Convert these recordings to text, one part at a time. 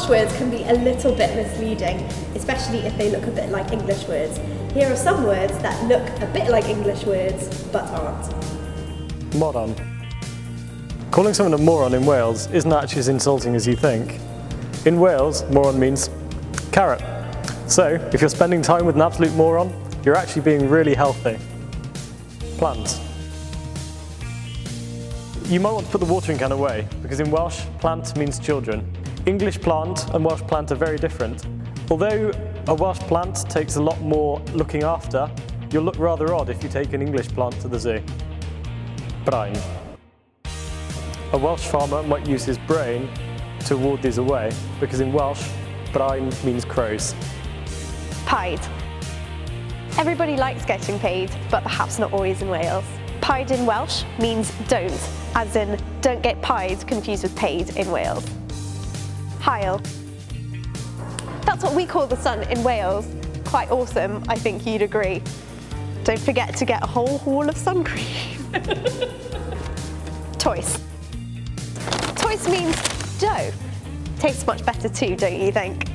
Welsh words can be a little bit misleading, especially if they look a bit like English words. Here are some words that look a bit like English words, but aren't. Moron. Calling someone a moron in Wales isn't actually as insulting as you think. In Wales, moron means carrot. So, if you're spending time with an absolute moron, you're actually being really healthy. Plant. You might want to put the watering can away, because in Welsh, plant means children. English plant and Welsh plant are very different. Although a Welsh plant takes a lot more looking after, you'll look rather odd if you take an English plant to the zoo. Brain. A Welsh farmer might use his brain to ward these away, because in Welsh, brain means crows. Paid. Everybody likes getting paid, but perhaps not always in Wales. Paid in Welsh means don't, as in don't get paid confused with paid in Wales. Hael. That's what we call the sun in Wales. Quite awesome, I think you'd agree. Don't forget to get a whole haul of sun cream. Tois. Tois means dough. Tastes much better too, don't you think?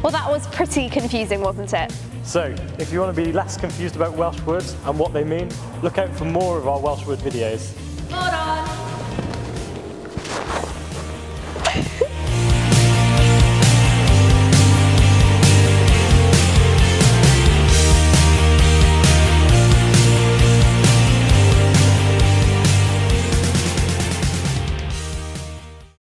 Well, that was pretty confusing, wasn't it? So, if you want to be less confused about Welsh words and what they mean, look out for more of our Welsh word videos.